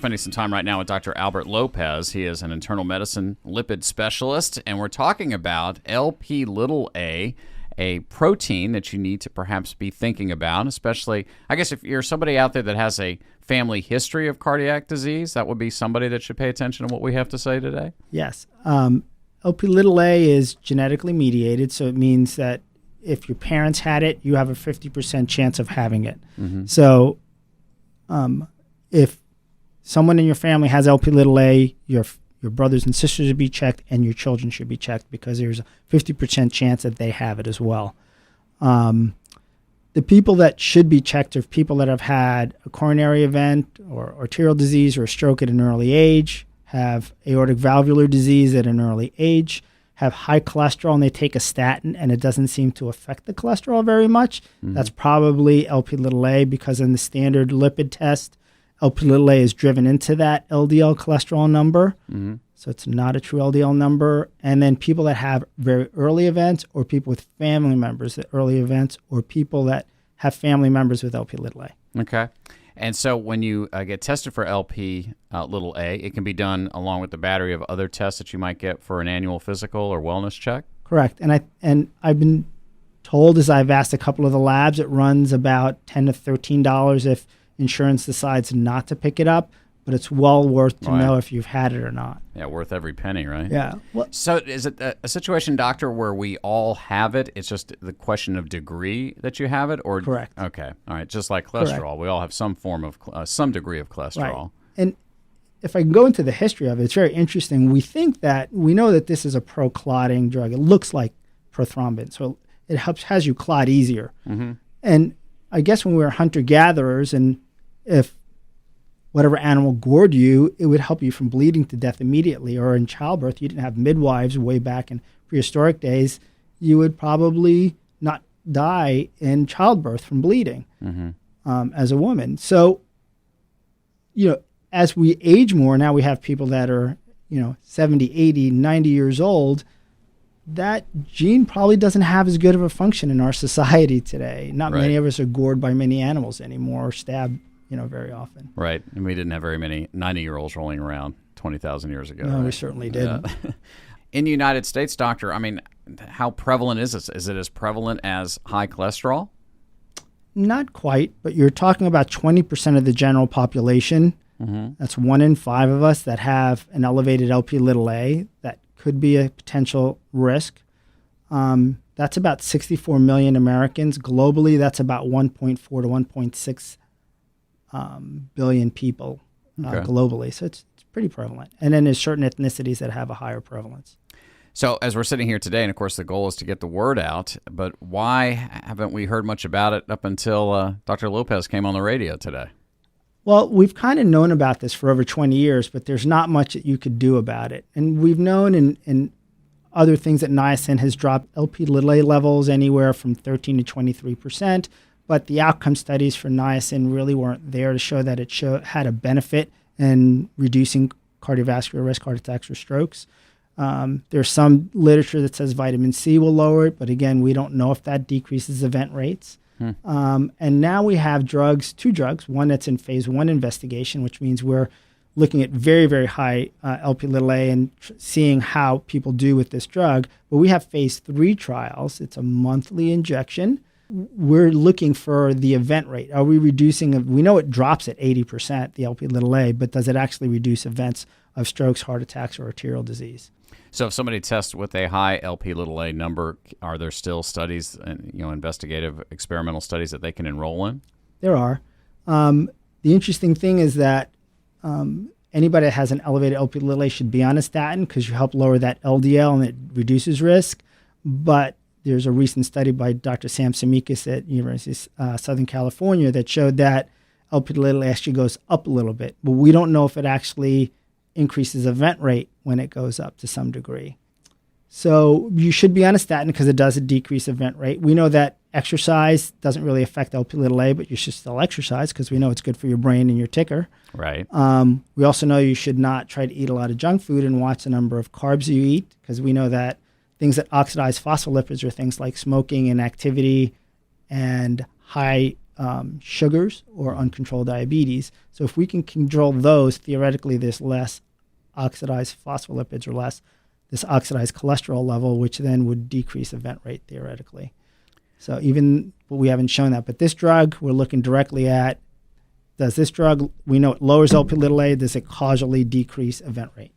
spending some time right now with Dr. Albert Lopez. He is an internal medicine lipid specialist, and we're talking about Lp(a), a protein that you need to perhaps be thinking about, especially, I guess, if you're somebody out there that has a family history of cardiac disease, that would be somebody that should pay attention to what we have to say today. Yes. Lp(a) is genetically mediated, so it means that if your parents had it, you have a 50% chance of having it. Mm-hmm. So if someone in your family has Lp(a), your brothers and sisters should be checked, and your children should be checked because there's a 50% chance that they have it as well. The people that should be checked are people that have had a coronary event or arterial disease or a stroke at an early age, have aortic valvular disease at an early age, have high cholesterol and they take a statin and it doesn't seem to affect the cholesterol very much. Mm-hmm. That's probably Lp(a) because in the standard lipid test, Lp(a) is driven into that LDL cholesterol number. Mm-hmm. So it's not a true LDL number. And then people that have very early events or people with family members at early events or people that have family members with Lp(a). Okay. And so when you get tested for Lp(a), it can be done along with the battery of other tests that you might get for an annual physical or wellness check? Correct. And I've been told, as I've asked a couple of the labs, it runs about $10 to $13 if insurance decides not to pick it up, but it's well worth to know if you've had it or not. Yeah, worth every penny, right? Yeah. Well, so is it a situation, doctor, where we all have it? It's just the question of degree that you have it? Or correct. Okay. All right. Just like cholesterol. Correct. We all have some form of, some degree of cholesterol. Right. And if I can go into the history of it, it's very interesting. We know that this is a pro-clotting drug. It looks like prothrombin, so it has you clot easier. Mm-hmm. And I guess when we were hunter-gatherers, and if whatever animal gored you, it would help you from bleeding to death immediately. Or in childbirth, you didn't have midwives way back in prehistoric days, you would probably not die in childbirth from bleeding as a woman. So, as we age more, now we have people that are, 70, 80, 90 years old, that gene probably doesn't have as good of a function in our society today. Not many of us are gored by many animals anymore or stabbed very often. Right. And we didn't have very many 90-year-olds rolling around 20,000 years ago. No, right? we certainly didn't. In the United States, doctor, I mean, how prevalent is this? Is it as prevalent as high cholesterol? Not quite, but you're talking about 20% of the general population. Mm-hmm. That's 1 in 5 of us that have an elevated Lp(a). That could be a potential risk. That's about 64 million Americans. Globally, that's about 1.4 to 1.6 billion people globally. So it's pretty prevalent. And then there's certain ethnicities that have a higher prevalence. So as we're sitting here today, and of course the goal is to get the word out, but why haven't we heard much about it up until Dr. Lopez came on the radio today? Well, we've kind of known about this for over 20 years, but there's not much that you could do about it. And we've known in other things that niacin has dropped Lp(a) levels anywhere from 13 to 23%. But the outcome studies for niacin really weren't there to show that it had a benefit in reducing cardiovascular risk, heart attacks, or strokes. There's some literature that says vitamin C will lower it, but again, we don't know if that decreases event rates. And now we have two drugs, one that's in phase 1 investigation, which means we're looking at very, very high Lp(a) and seeing how people do with this drug. But we have phase 3 trials. It's a monthly injection. We're looking for the event rate. Are we reducing? We know it drops at 80%, the Lp(a), but does it actually reduce events of strokes, heart attacks, or arterial disease? So if somebody tests with a high Lp(a) number, are there still studies, investigative experimental studies that they can enroll in? There are. The interesting thing is that anybody that has an elevated Lp(a) should be on a statin because you help lower that LDL and it reduces risk. But there's a recent study by Dr. Sam Semikis at University of Southern California that showed that Lp(a) actually goes up a little bit, but we don't know if it actually increases event rate when it goes up to some degree. So you should be on a statin because it does decrease event rate. We know that exercise doesn't really affect Lp(a), but you should still exercise because we know it's good for your brain and your ticker. Right. We also know you should not try to eat a lot of junk food and watch the number of carbs you eat because we know that things that oxidize phospholipids are things like smoking and activity and high sugars or uncontrolled diabetes. So if we can control those, theoretically there's less oxidized phospholipids or less this oxidized cholesterol level, which then would decrease event rate theoretically. So even we haven't shown that, but this drug we're looking directly at, does this drug, we know it lowers Lp(a), does it causally decrease event rate?